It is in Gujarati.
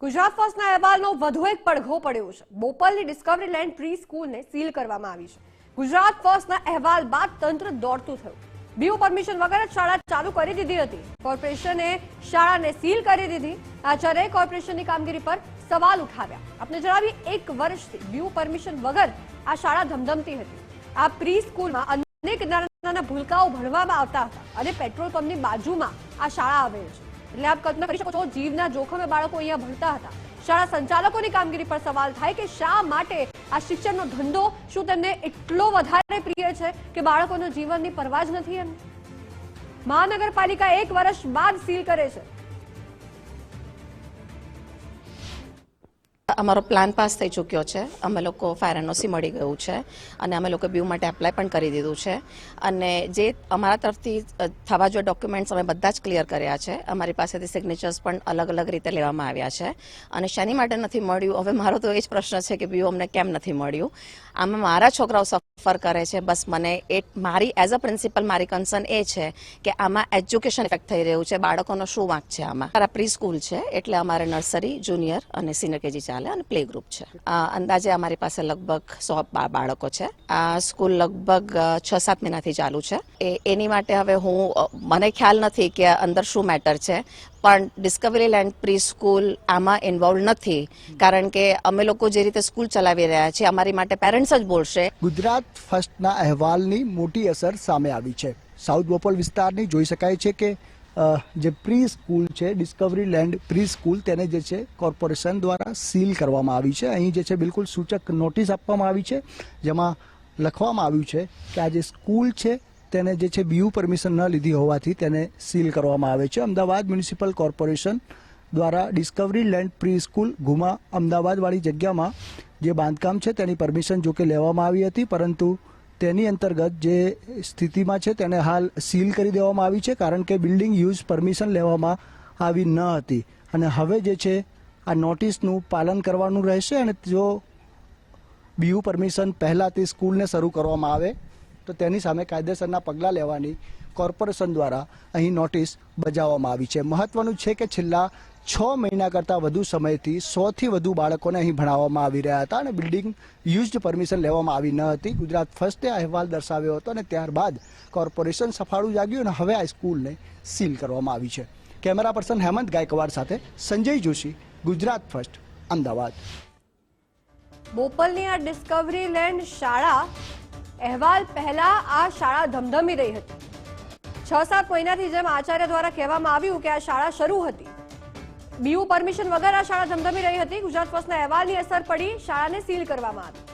ગુજરાત ફર્સ્ટના અહેવાલનો વધુ એક પડઘો પડ્યો છે। બોપલની ડિસ્કવરી લેન્ડ પ્રી સ્કૂલને સીલ કરવામાં આવી છે। ગુજરાત ફર્સ્ટના અહેવાલ બાદ તંત્ર દોડતું થયું। બીયુ પરમિશન વગર જ શાળા ચાલુ કરી દીધી હતી। કોર્પોરેશને શાળાને સીલ કરી દીધી। આચાર્યએ કોર્પોરેશનની કામગીરી પર સવાલ ઉઠાવ્યા। આપને જણાવી, 1 વર્ષથી બીયુ પરમિશન વગર આ શાળા ધમધમતી હતી। આ પ્રી સ્કૂલમાં અનેક નાના ભૂલકાઓ ભણવામાં આવતા હતા અને પેટ્રોલ પંપની બાજુમાં આ શાળા આવેલ છે। એટલે આપ કલ્પના કરી શકો છો, જીવના જોખમે બાળકો અહીંયા ભણતા હતા। શાળા સંચાલકોની કામગીરી પર સવાલ થાય કે શા માટે આ શિક્ષણનો ધંધો શું તેમને એટલો વધારે પ્રિય છે કે બાળકોના જીવનની પરવા જ નથી એમ? મહાનગરપાલિકા 1 વર્ષ બાદ સીલ કરે છે। અમારો પ્લાન પાસ થઈ ચૂક્યો છે। અમે લોકો ફાયર એનઓસી મળી ગયું છે અને અમે લોકો બીયુ માટે એપ્લાય પણ કરી દીધું છે અને જે અમારા તરફથી થવા જોઈએ ડોક્યુમેન્ટ્સ અમે બધા જ ક્લિયર કર્યા છે। અમારી પાસેથી સિગ્નેચર્સ પણ અલગ અલગ રીતે લેવામાં આવ્યા છે અને શેની માટે નથી મળ્યું, હવે મારો તો એ જ પ્રશ્ન છે કે બીયુ અમને કેમ નથી મળ્યું। આમાં મારા છોકરાઓ સફર કરે છે। બસ મને મારી એઝ અ પ્રિન્સિપલ મારી કન્સર્ન એ છે કે આમાં એજ્યુકેશન ઇફેક્ટ થઈ રહ્યું છે। બાળકોનો શું વાંક છે આમાં? મારા પ્રી સ્કૂલ છે એટલે અમારે નર્સરી, જુનિયર અને સિનિયર કેજી ચાલે અને પ્લે ગ્રુપ છે। અંદાજે અમારી પાસે લગભગ 100 બાળકો છે। આ સ્કૂલ લગભગ 6-7 મહિનાથી ચાલુ છે। એની માટે હવે મને ખ્યાલ નથી કે અંદર શું મેટર છે, પણ ડિસ્કવરી લેન્ડ પ્રી સ્કૂલ આમાં ઇન્વોલ્વ નથી, કારણ કે અમે લોકો જે રીતે સ્કૂલ ચલાવી રહ્યા છીએ અમારી માટે પેરેન્ટ્સ જ બોલશે। ગુજરાત ફર્સ્ટના અહેવાલની મોટી અસર સામે આવી છે। સાઉથ બોપલ વિસ્તારની જોઈ શકાય છે કે જે પ્રી સ્કૂલ છે, ડિસ્કવરી લેન્ડ પ્રી સ્કૂલ, તેને જે છે કોર્પોરેશન દ્વારા સીલ કરવામાં આવી છે। અહીં જે છે બિલકુલ સૂચક નોટિસ આપવામાં આવી છે, જેમાં લખવામાં આવ્યું છે કે આ જે સ્કૂલ છે તેને જે છે બીયુ પરમિશન ન લીધી હોવાથી તેને સીલ કરવામાં આવે છે। અમદાવાદ મ્યુનિસિપલ કોર્પોરેશન દ્વારા Discovery land pre school Guma અમદાવાદવાળી જગ્યામાં જે બાંધકામ છે તેની પરમિશન જોકે લેવામાં આવી હતી, પરંતુ તેની અંતર્ગત જે સ્થિતિમાં છે તેને હાલ સીલ કરી દેવામાં આવી છે, કારણ કે બિલ્ડિંગ યુઝ પરમિશન લેવામાં આવી ન હતી અને હવે જે છે આ નોટિસનું પાલન કરવાનું રહેશે અને જો બીયુ પરમિશન પહેલાંથી સ્કૂલને શરૂ કરવામાં આવે તો તેની સામે કાયદેસરના પગલાં લેવાની કોર્પોરેશન દ્વારા અહીં નોટિસ બજાવવામાં આવી છે। મહત્વનું છે કે છેલ્લા 6 મહિના કરતાં વધુ સમયથી 100થી વધુ બાળકોને અહીં ભણાવવામાં આવી રહ્યા હતા અને બિલ્ડિંગ યુઝડ પરમિશન લેવામાં આવી ન હતી। ગુજરાત ફર્સ્ટે અહેવાલ દર્શાવ્યો હતો અને ત્યારબાદ કોર્પોરેશન સફાળું જાગ્યું અને હવે આ સ્કૂલને સીલ કરવામાં આવી છે। કેમેરા પર્સન હેમંત ગાયકવાડ સાથે સંજય જોશી, ગુજરાત ફર્સ્ટ, અમદાવાદ। બોપલની આ ડિસ્કવરી લેન્ડ શાળા અહેવાલ પહેલા આ શાળા ધમધમી રહી હતી। 6-7 મહિનાથી જેમ આચાર્ય દ્વારા કહેવામાં આવ્યું કે આ શાળા શરૂ હતી, બીયુ પરમિશન વગર આ શાળા ધમધમી રહી હતી। ગુજરાત ફર્સ્ટના અહેવાલની અસર પડી, શાળાને સીલ કરવામાં આવી।